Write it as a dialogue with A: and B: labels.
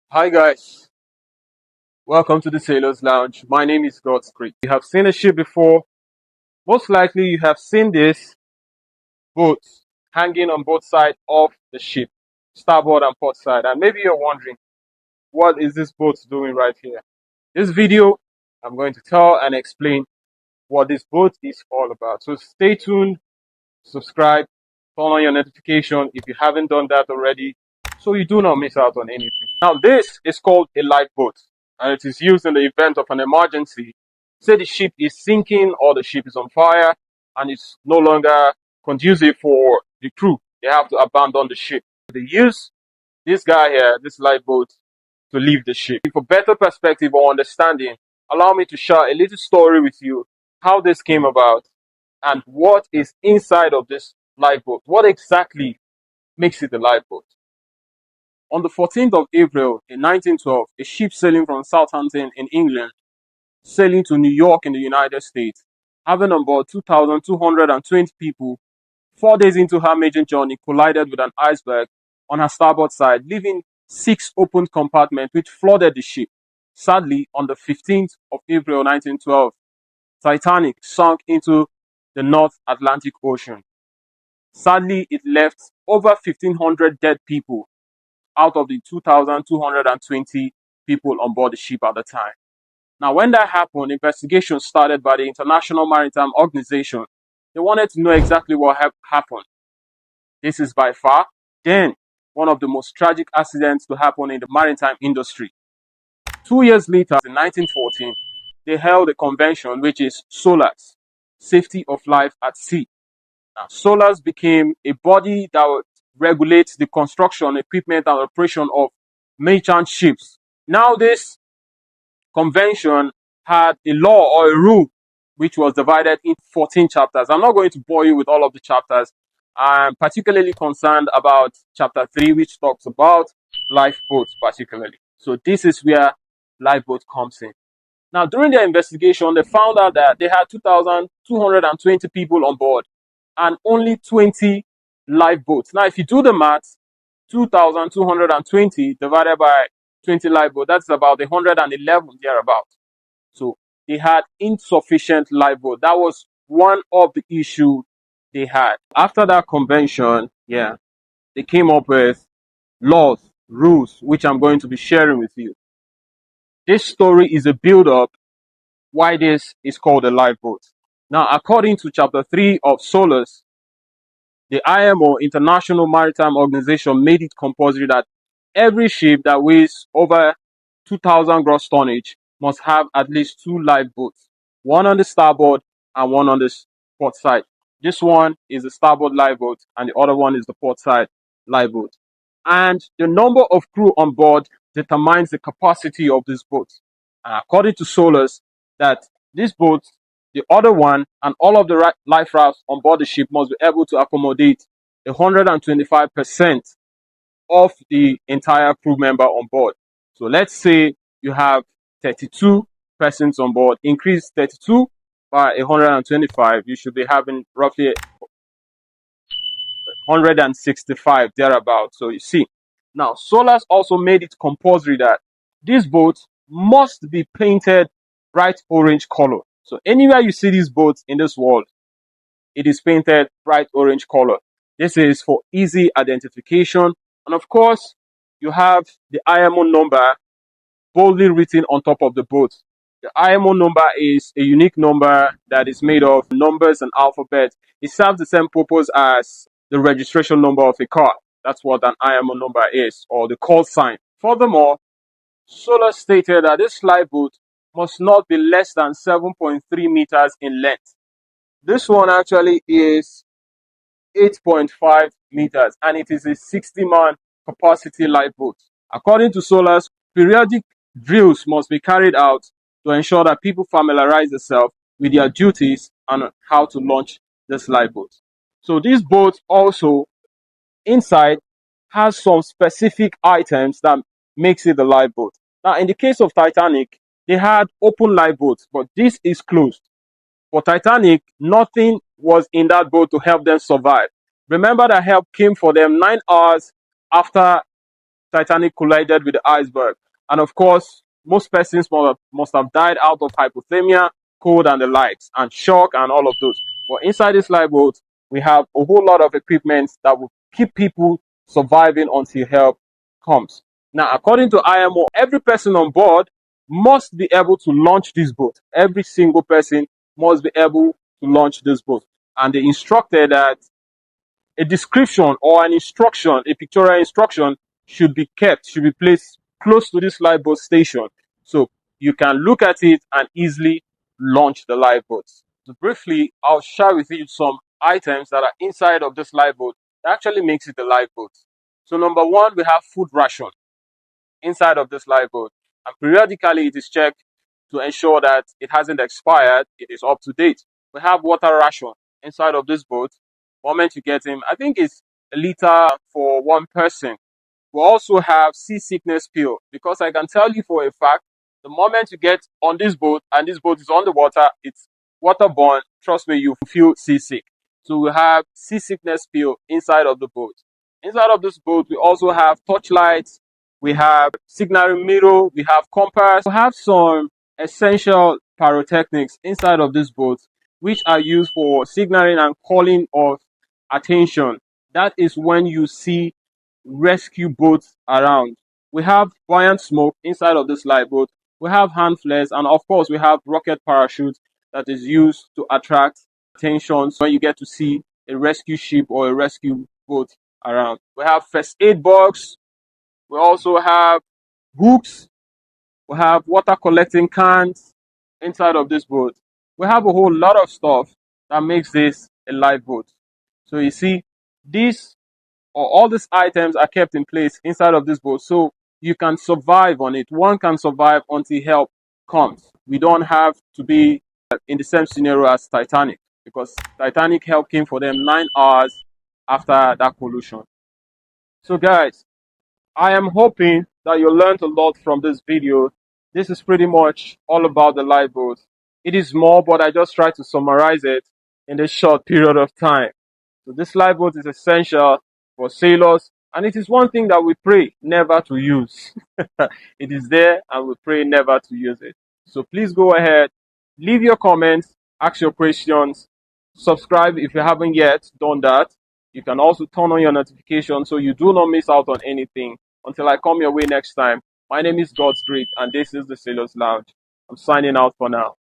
A: Hi guys, welcome to the Sailors Lounge. My name is God's Creek. You have seen a ship before. Most likely you have seen this boat hanging on both sides of the ship, starboard and port side. And maybe you're wondering, what is this boat doing right here? This video, I'm going to tell and explain what this boat is all about. So stay tuned, subscribe, turn on your notification if you haven't done that already, so you do not miss out on anything. Now, this is called a lifeboat, and it is used in the event of an emergency. Say the ship is sinking or the ship is on fire and it's no longer conducive for the crew. They have to abandon the ship. They use this guy here, this lifeboat, to leave the ship. For better perspective or understanding, allow me to share a little story with you, how this came about and what is inside of this lifeboat. What exactly makes it a lifeboat? On the 14th of April in 1912, a ship sailing from Southampton in England, sailing to New York in the United States, having on board 2,220 people, 4 days into her maiden journey, collided with an iceberg on her starboard side, leaving 6 open compartments which flooded the ship. Sadly, on the 15th of April 1912, Titanic sunk into the North Atlantic Ocean. Sadly, it left over 1,500 dead people out of the 2,220 people on board the ship at the time. Now, when that happened, investigations started by the International Maritime Organization. They wanted to know exactly what happened. This is by far, then, one of the most tragic accidents to happen in the maritime industry. 2 years later, in 1914, they held a convention which is SOLAS, Safety of Life at Sea. Now, SOLAS became a body that regulates the construction, equipment, and operation of merchant ships. Now, this convention had a law or a rule which was divided into 14 chapters. I'm not going to bore you with all of the chapters. I'm particularly concerned about chapter 3, which talks about lifeboats particularly. So this is where lifeboat comes in. Now, during their investigation, they found out that they had 2,220 people on board and only 20 lifeboats. Now, if you do the math, 2,220 divided by 20 lifeboats, that's about 111 thereabout. So they had insufficient lifeboat. That was one of the issues they had. After that convention, they came up with laws, rules, which I'm going to be sharing with you. This story is a build-up why this is called a lifeboat. Now, according to chapter 3 of SOLAS, the IMO, International Maritime Organization, made it compulsory that every ship that weighs over 2,000 gross tonnage must have at least 2 lifeboats, one on the starboard and one on the port side. This one is the starboard lifeboat and the other one is the port side lifeboat. And the number of crew on board determines the capacity of this boat. And according to SOLAS, that this boat, the other one, and all of the life rafts on board the ship must be able to accommodate 125% of the entire crew member on board. So let's say you have 32 persons on board, increase 32 by 125, you should be having roughly 165 thereabout. So you see, now SOLAS also made it compulsory that these boats must be painted bright orange color. So anywhere you see these boats in this world, it is painted bright orange color. This is for easy identification. And of course, you have the IMO number boldly written on top of the boat. The IMO number is a unique number that is made of numbers and alphabet. It serves the same purpose as the registration number of a car. That's what an IMO number is, or the call sign. Furthermore, SOLAS stated that this lifeboat must not be less than 7.3 meters in length. This one actually is 8.5 meters and it is a 60-man capacity lifeboat. According to SOLAS, periodic drills must be carried out to ensure that people familiarize themselves with their duties and how to launch this lifeboat. So this boat also inside has some specific items that makes it a lifeboat. Now, in the case of Titanic, they had open lifeboats, but this is closed. For Titanic, nothing was in that boat to help them survive. Remember that help came for them 9 hours after Titanic collided with the iceberg. And of course, most persons must have died out of hypothermia, cold, and the likes, and shock, and all of those. But inside this lifeboat, we have a whole lot of equipment that will keep people surviving until help comes. Now, according to IMO, every person on board must be able to launch this boat. Every single person must be able to launch this boat. And they instructed that a description or an instruction, a pictorial instruction, should be kept, should be placed close to this lifeboat station. So you can look at it and easily launch the lifeboat. So briefly, I'll share with you some items that are inside of this lifeboat that actually makes it a lifeboat. So number one, we have food ration inside of this lifeboat. And periodically it is checked to ensure that it hasn't expired, it is up to date. We have water ration inside of this boat. Moment you get him, I think it's a liter for one person. We also have seasickness pill, because I can tell you for a fact, the moment you get on this boat and this boat is on the water, it's waterborne. Trust me, you feel seasick. So we have seasickness pill inside of the boat. Inside of this boat, we also have torchlights, we have signaling mirror, we have compass, we have some essential pyrotechnics inside of this boat, which are used for signaling and calling of attention. That is when you see rescue boats around. We have buoyant smoke inside of this lifeboat. We have hand flares, and of course, we have rocket parachutes that is used to attract attention so when you get to see a rescue ship or a rescue boat around. We have first aid box. We also have hooks. We have water collecting cans inside of this boat. We have a whole lot of stuff that makes this a lifeboat. So you see, these or all these items are kept in place inside of this boat so you can survive on it. One can survive until help comes. We don't have to be in the same scenario as Titanic, because Titanic help came for them 9 hours after that collision. So guys, I am hoping that you learned a lot from this video. This is pretty much all about the lifeboat. It is more, but I just try to summarize it in this short period of time. So this lifeboat is essential for sailors, and it is one thing that we pray never to use. It is there, and we pray never to use it. So please go ahead, leave your comments, ask your questions, subscribe if you haven't yet done that. You can also turn on your notifications so you do not miss out on anything. Until I come your way next time, my name is God's Greek, and this is the Sailors Lounge. I'm signing out for now.